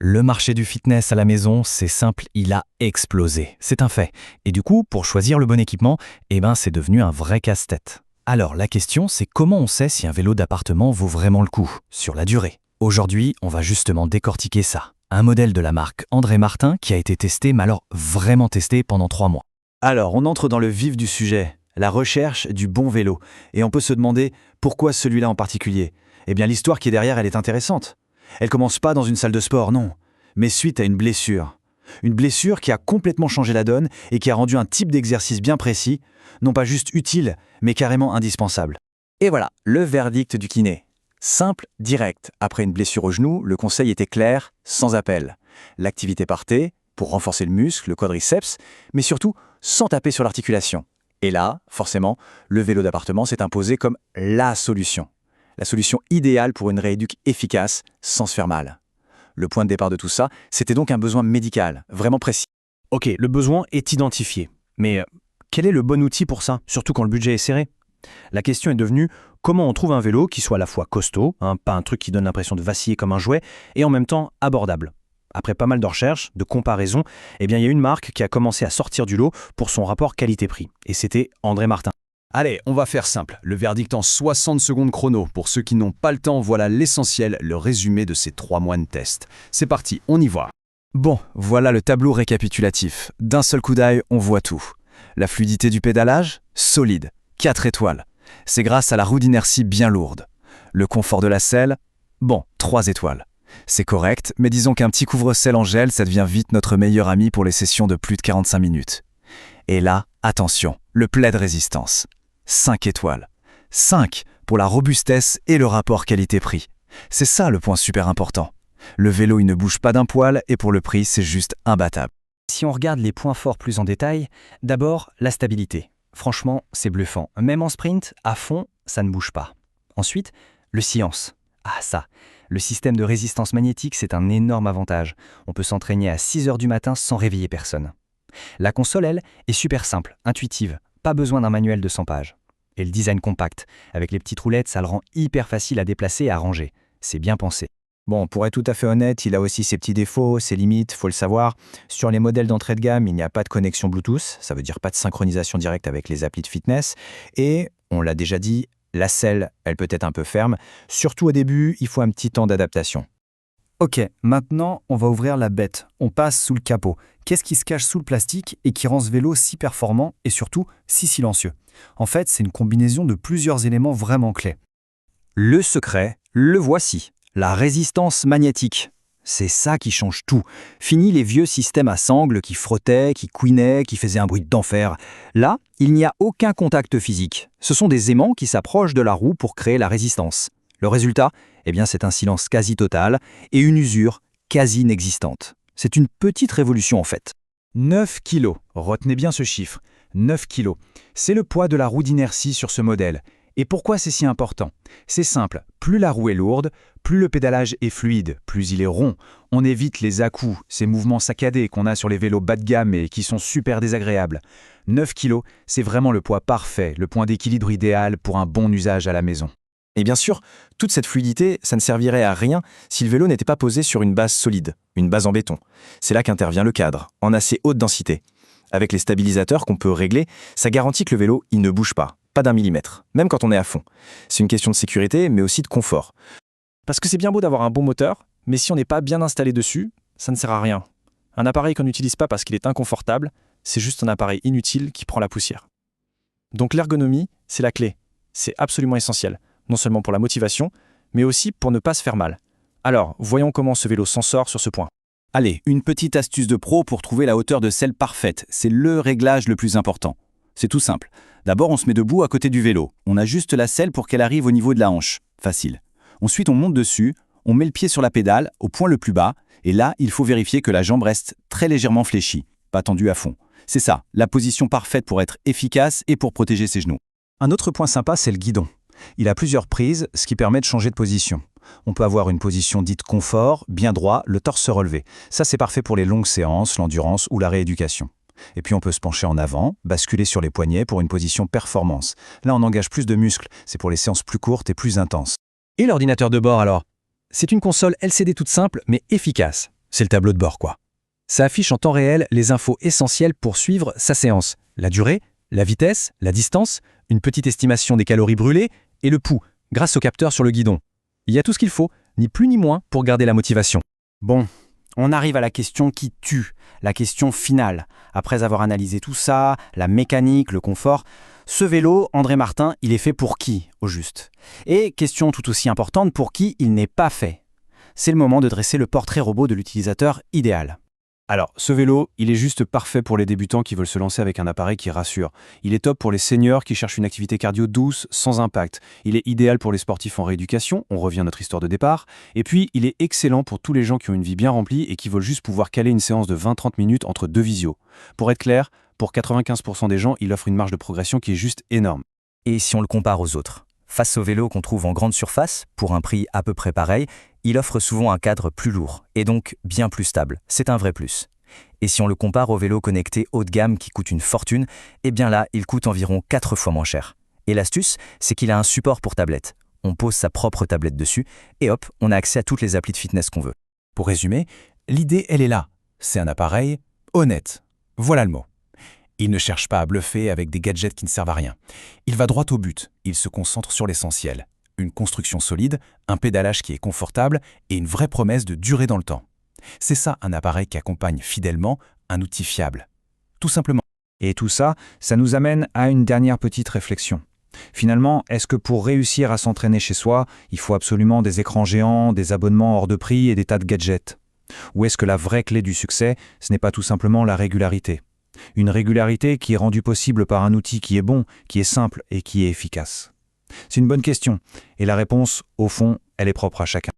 Le marché du fitness à la maison, c'est simple, il a explosé. C'est un fait. Et du coup, pour choisir le bon équipement, c'est devenu un vrai casse-tête. Alors, la question, c'est comment on sait si un vélo d'appartement vaut vraiment le coup, sur la durée. Aujourd'hui, on va justement décortiquer ça. Un modèle de la marque André Martin qui a été testé, mais alors vraiment testé pendant 3 mois. Alors, on entre dans le vif du sujet, la recherche du bon vélo. Et on peut se demander pourquoi celui-là en particulier. Eh bien, l'histoire qui est derrière, elle est intéressante. Elle commence pas dans une salle de sport, non, mais suite à une blessure. Une blessure qui a complètement changé la donne et qui a rendu un type d'exercice bien précis, non pas juste utile, mais carrément indispensable. Et voilà, le verdict du kiné. Simple, direct. Après une blessure au genou, le conseil était clair, sans appel. L'activité partait, pour renforcer le muscle, le quadriceps, mais surtout sans taper sur l'articulation. Et là, forcément, le vélo d'appartement s'est imposé comme la solution idéale pour une rééduque efficace, sans se faire mal. Le point de départ de tout ça, c'était donc un besoin médical, vraiment précis. Ok, le besoin est identifié. Mais quel est le bon outil pour ça, surtout quand le budget est serré? La question est devenue comment on trouve un vélo qui soit à la fois costaud, pas un truc qui donne l'impression de vaciller comme un jouet, et en même temps abordable. Après pas mal de recherches, de comparaisons, il y a une marque qui a commencé à sortir du lot pour son rapport qualité-prix. Et c'était André Martin. Allez, on va faire simple. Le verdict en 60 secondes chrono. Pour ceux qui n'ont pas le temps, voilà l'essentiel, le résumé de ces 3 mois de test. C'est parti, on y va. Bon, voilà le tableau récapitulatif. D'un seul coup d'œil, on voit tout. La fluidité du pédalage? Solide. 4 étoiles. C'est grâce à la roue d'inertie bien lourde. Le confort de la selle? Bon, 3 étoiles. C'est correct, mais disons qu'un petit couvre-selle en gel, ça devient vite notre meilleur ami pour les sessions de plus de 45 minutes. Et là, attention, le plaid résistance. 5 étoiles. 5 pour la robustesse et le rapport qualité-prix. C'est ça le point super important. Le vélo, il ne bouge pas d'un poil et pour le prix, c'est juste imbattable. Si on regarde les points forts plus en détail, d'abord, la stabilité. Franchement, c'est bluffant. Même en sprint, à fond, ça ne bouge pas. Ensuite, le silence. Ah ça, le système de résistance magnétique, c'est un énorme avantage. On peut s'entraîner à 6 heures du matin sans réveiller personne. La console, elle, est super simple, intuitive. Pas besoin d'un manuel de 100 pages. Et le design compact, avec les petites roulettes, ça le rend hyper facile à déplacer et à ranger. C'est bien pensé. Bon, pour être tout à fait honnête, il a aussi ses petits défauts, ses limites, faut le savoir. Sur les modèles d'entrée de gamme, il n'y a pas de connexion Bluetooth, ça veut dire pas de synchronisation directe avec les applis de fitness. Et, on l'a déjà dit, la selle, elle peut être un peu ferme. Surtout au début, il faut un petit temps d'adaptation. Ok, maintenant, on va ouvrir la bête. On passe sous le capot. Qu'est-ce qui se cache sous le plastique et qui rend ce vélo si performant et surtout si silencieux? En fait, c'est une combinaison de plusieurs éléments vraiment clés. Le secret, le voici, la résistance magnétique. C'est ça qui change tout. Fini les vieux systèmes à sangles qui frottaient, qui couinaient, qui faisaient un bruit d'enfer. Là, il n'y a aucun contact physique. Ce sont des aimants qui s'approchent de la roue pour créer la résistance. Le résultat, c'est un silence quasi total et une usure quasi inexistante. C'est une petite révolution en fait. 9 kilos, retenez bien ce chiffre, 9 kilos. C'est le poids de la roue d'inertie sur ce modèle. Et pourquoi c'est si important? C'est simple, plus la roue est lourde, plus le pédalage est fluide, plus il est rond. On évite les à-coups, ces mouvements saccadés qu'on a sur les vélos bas de gamme et qui sont super désagréables. 9 kilos, c'est vraiment le poids parfait, le point d'équilibre idéal pour un bon usage à la maison. Et bien sûr, toute cette fluidité, ça ne servirait à rien si le vélo n'était pas posé sur une base solide, une base en béton. C'est là qu'intervient le cadre, en assez haute densité. Avec les stabilisateurs qu'on peut régler, ça garantit que le vélo, il ne bouge pas d'un millimètre, même quand on est à fond. C'est une question de sécurité, mais aussi de confort. Parce que c'est bien beau d'avoir un bon moteur, mais si on n'est pas bien installé dessus, ça ne sert à rien. Un appareil qu'on n'utilise pas parce qu'il est inconfortable, c'est juste un appareil inutile qui prend la poussière. Donc l'ergonomie, c'est la clé. C'est absolument essentiel, non seulement pour la motivation, mais aussi pour ne pas se faire mal. Alors, voyons comment ce vélo s'en sort sur ce point. Allez, une petite astuce de pro pour trouver la hauteur de selle parfaite. C'est le réglage le plus important. C'est tout simple. D'abord, on se met debout à côté du vélo. On ajuste la selle pour qu'elle arrive au niveau de la hanche. Facile. Ensuite, on monte dessus, on met le pied sur la pédale, au point le plus bas, et là, il faut vérifier que la jambe reste très légèrement fléchie, pas tendue à fond. C'est ça, la position parfaite pour être efficace et pour protéger ses genoux. Un autre point sympa, c'est le guidon. Il a plusieurs prises, ce qui permet de changer de position. On peut avoir une position dite confort, bien droit, le torse relevé. Ça, c'est parfait pour les longues séances, l'endurance ou la rééducation. Et puis on peut se pencher en avant, basculer sur les poignets pour une position performance. Là, on engage plus de muscles, c'est pour les séances plus courtes et plus intenses. Et l'ordinateur de bord alors? C'est une console LCD toute simple mais efficace. C'est le tableau de bord, quoi. Ça affiche en temps réel les infos essentielles pour suivre sa séance. La durée, la vitesse, la distance, une petite estimation des calories brûlées et le pouls, grâce au capteur sur le guidon. Il y a tout ce qu'il faut, ni plus ni moins, pour garder la motivation. Bon, on arrive à la question qui tue, la question finale. Après avoir analysé tout ça, la mécanique, le confort, ce vélo, André Martin, il est fait pour qui, au juste? Et question tout aussi importante, pour qui il n'est pas fait? C'est le moment de dresser le portrait robot de l'utilisateur idéal. Alors, ce vélo, il est juste parfait pour les débutants qui veulent se lancer avec un appareil qui rassure. Il est top pour les seniors qui cherchent une activité cardio douce, sans impact. Il est idéal pour les sportifs en rééducation, on revient à notre histoire de départ. Et puis, il est excellent pour tous les gens qui ont une vie bien remplie et qui veulent juste pouvoir caler une séance de 20-30 minutes entre deux visios. Pour être clair, pour 95% des gens, il offre une marge de progression qui est juste énorme. Et si on le compare aux autres? Face au vélo qu'on trouve en grande surface, pour un prix à peu près pareil, il offre souvent un cadre plus lourd, et donc bien plus stable. C'est un vrai plus. Et si on le compare au vélo connecté haut de gamme qui coûte une fortune, eh bien là, il coûte environ 4 fois moins cher. Et l'astuce, c'est qu'il a un support pour tablette. On pose sa propre tablette dessus, et hop, on a accès à toutes les applis de fitness qu'on veut. Pour résumer, l'idée, elle est là. C'est un appareil honnête. Voilà le mot. Il ne cherche pas à bluffer avec des gadgets qui ne servent à rien. Il va droit au but. Il se concentre sur l'essentiel. Une construction solide, un pédalage qui est confortable et une vraie promesse de durer dans le temps. C'est ça un appareil qui accompagne fidèlement un outil fiable. Tout simplement. Et tout ça, ça nous amène à une dernière petite réflexion. Finalement, est-ce que pour réussir à s'entraîner chez soi, il faut absolument des écrans géants, des abonnements hors de prix et des tas de gadgets? Ou est-ce que la vraie clé du succès, ce n'est pas tout simplement la régularité? Une régularité qui est rendue possible par un outil qui est bon, qui est simple et qui est efficace. C'est une bonne question, et la réponse, au fond, elle est propre à chacun.